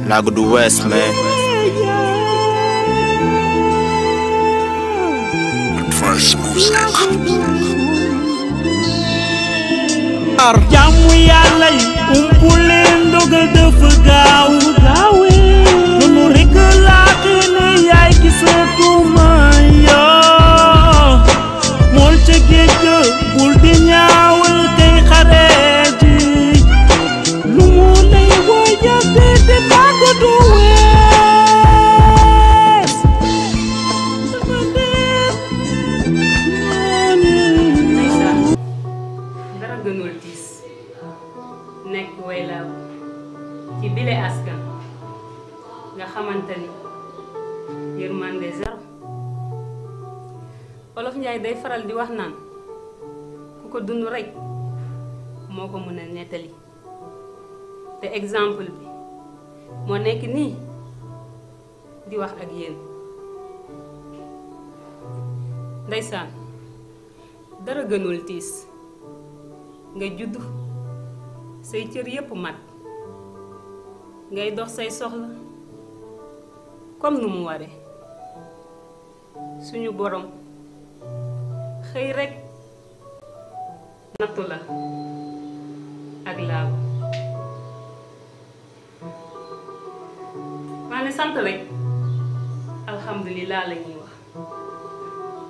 Lago do West, man. Advice music. Jaamu Yàlla yi umpuleen dogal dafa gaaw noonu rekk laa ne yaay gisatuma yoo mool ca géej ga bul di ñaawal kay xare ji lu mu lay woya de Lago do West dara gënul tiis nekk waylaaw ci bile askan nga xamante ni yërmande zéro. Olof Njaay day faral di wax naan ku ko dund rekk moo ko mën a nettali te exemple bi moo nekk nii di wax ak yéen. Ndeysaan dara gënul tiis nga juddu say cër yépp mat ngay dox say soxla comme nu mu ware suñu borom xëy rekk nattu la ak Lago. maa ne sant rekk alhamdulilah la ñuy wax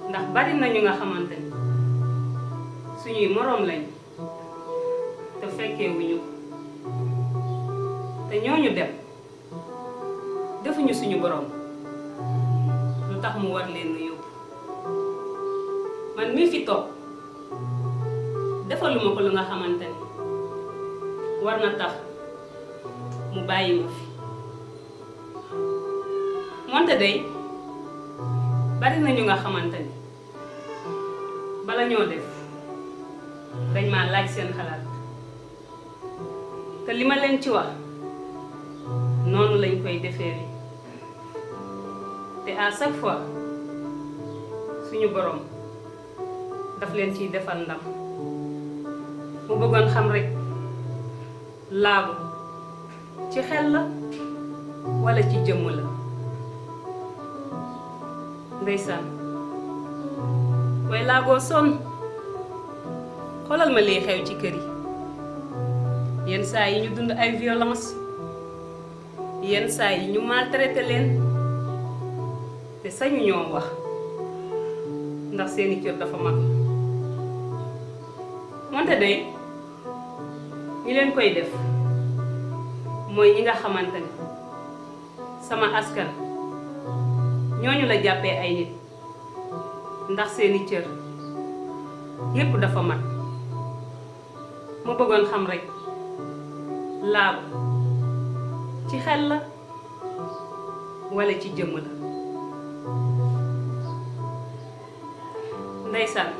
ndax bari nañu nga xamante ni suñuy moroom lañu te fekkee wuñu ko te ñooñu dem defuñu suñu borom lu tax mu war leen a yóbbu. man mii fi toog defaluma ko lu nga xamante ni war na tax mu bàyyi ma fi. moonte day bari nañu nga xamante ni bala ñoo def dañ ma laaj seen xalaat te li ma leen ci wax noonu lañ koy defee te à chaque fois suñu borom daf leen ciy defal ndam. mu bëggoon xam rekk Lago ci xel la walla ci jëmm la. ndeysaan waaye Lago sonn xoolal ma liy xew ci kër yi yenn saa yi ñu dund ay violence yenn saa yi ñu maltraité leen te sañu ñoo wax ndax seeni cër dafa mag. moonte day ñi leen koy def mooy ñi nga xamante ni sama askan ñooñu la jàppee ay nit ndax seeni cër yépp dafa mat. ma bëggoon xam rekk Lago ci xel la walla ci jëmm la. ndeysaan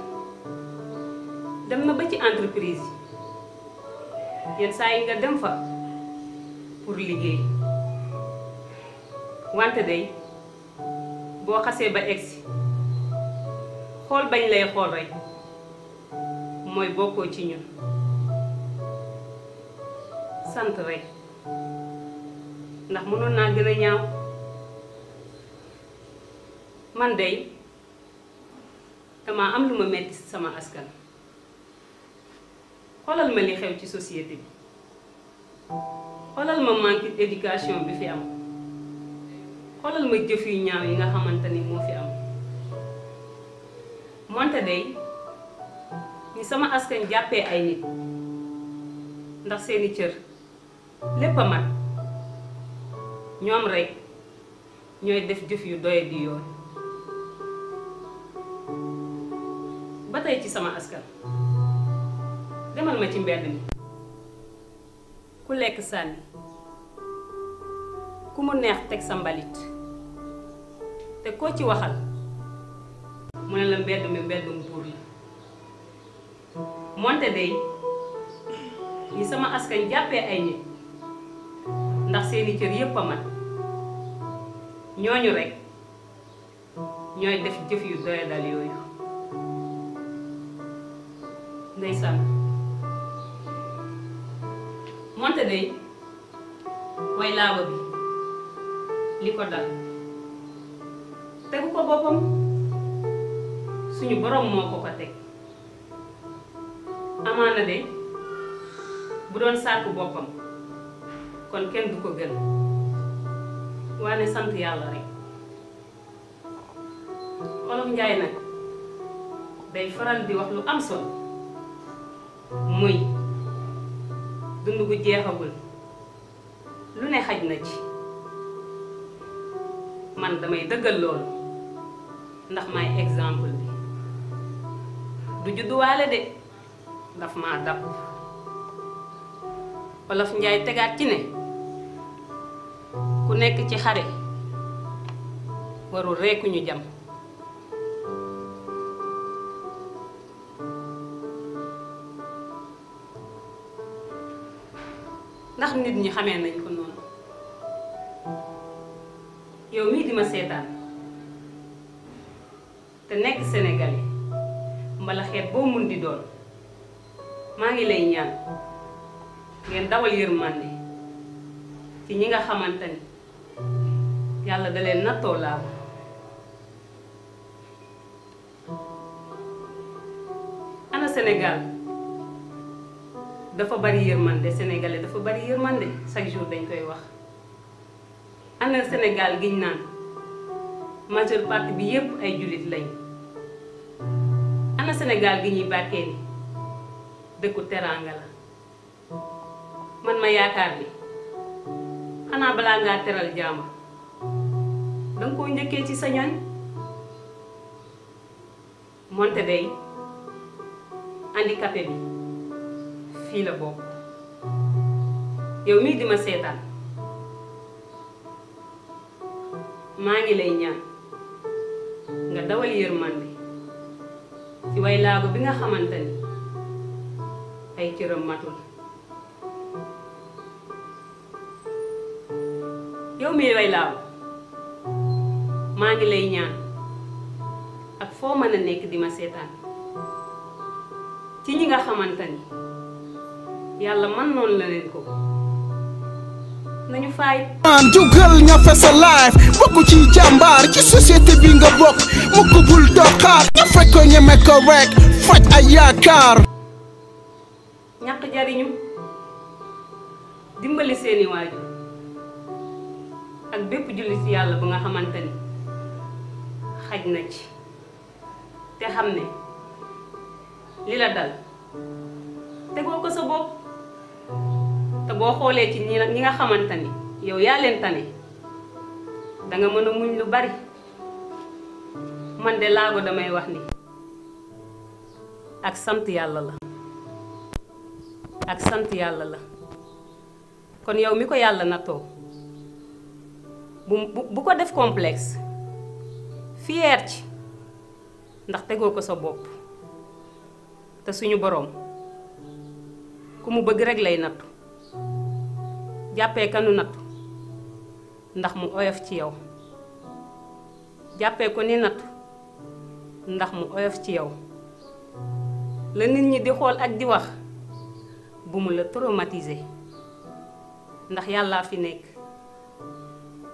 dem na ba ci entreprise yi yenn saa yi nga dem fa pour liggéey wante day boo xasee ba egsi xool bañ lay xool rekk mooy bokkoo ci ñun. sant rekk ndax mënoon naa gën a ñaaw. man day dama am lu ma metti sama askan. xoolal ma li xew ci société bi xoolal ma manque d'éducation bi fi am xoolal ma jëf yu ñaaw yi nga xamante ni moo fi am. moonte day ni sama askan jàppee ay nit ndax seeni cër lépp a mat ñoom rekk ñooy def jëf yu doye di yoon. ba tey ci sama askan demal ma ci mbedd mi ku lekk sànni ku mu neex teg sa mbalit te koo ci waxal mu ne la mbedd mi mbeddum buur la. moonte day ni sama askan jàppee ay nit ndax seeni cër yépp a mat ñooñu rekk ñooy def jëf yu doyadal yooyu. ndeysaan monte day way laago bi li ko dal tegu ko boppam suñu borom moo ko teg amaana de bu doon sàkk boppam kon kenn du ko gën waane sant yàlla rek Olof Njaay nag day faral di wax lu am solo muy dund gu jeexagul lu ne xaj na ci man damay dëggal loolu ndax may exemple bi du judduwaale de daf maa dab Olof Njaay tegaat ci ne ku nekk ci xare warul rekku ñu jam ndax nit ñi xamee nañ ko noonu yow mii di ma seetaan te nekk sénégalais mbala xeet boo mun di doon maa ngi lay ñaan ngeen dawal yërmande ci ñi nga xamante ni yàlla da leen nattoo laa ko ana Sénégal dafa bari yërmande sénégalais dafa bari yërmande chaque jour dañ koy wax ana Sénégal giñ naan majeure partie bi yépp ay jullit lañ ana Sénégal gi ñuy bàkkee ni dëkku teraanga la man ma yaakaar ni xanaa balaa ngaa teral jaama danga koo njëkkee ci sa ñoñ moonte day handicapé bi fii la bokk yow mii di ma seetaan maa ngi lay ñaan nga dawal yërmande ci way laago bi nga xamante ni ay cëram matul yow mii way laago maa ngi lay ñaan ak foo mën a nekk di ma seetaan ci ñi nga xamante ni yàlla man noonu la leen ko nañu faay man jugal ñafe sa life bokk ci jàmbaar ci société bi nga bokk mukk bul doxaat ñafe ko ñeme ko rek faj ay yaakaar ñàkk jariñu dimbali seeni waajur ak bépp jullit ci yàlla bu nga xamante ni xaj na ci te xam ne li la dal tegoo ko sa bopp te boo xoolee ci ñi nga xamante ni yow yaa leen tane danga mën a muñ lu bari man de laago damay wax ni ak sant yàlla la ak sant yàlla la kon yow mi ko yàlla nattoo bu ko def complexe fier ci ndax tegoo ko sa bopp te suñu boroom ku mu bëgg rekk lay nattu jàppee kanu nattu ndax mu oyof ci yow jàppee ko ni nattu ndax mu oyof ci yow la nit ñi di xool ak di wax bu mu la traumatiser ndax yàllaa fi nekk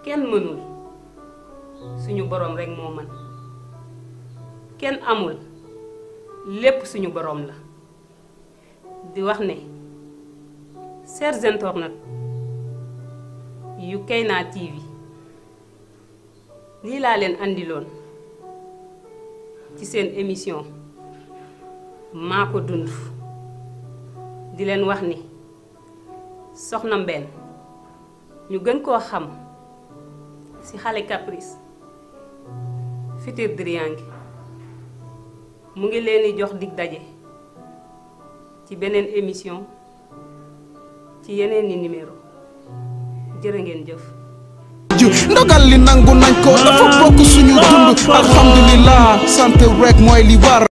kenn mënul suñu boroom rekk moo mën kenn amul lépp suñu boroom la di wax ne chers internautes yu Kayna TV lii laa leen andiloon ci seen émission maa ko dund di leen wax ni Soxna Mbène ñu gën koo xam ci xale caprice futur Driangue mu ngi leen di jox dig daje ci beneen émission ci yeneen ni numéro jërë ngeen jëf ndogal li nangu nañ ko dafa bokk suñu dund alhamdulillah sant rek mooy li war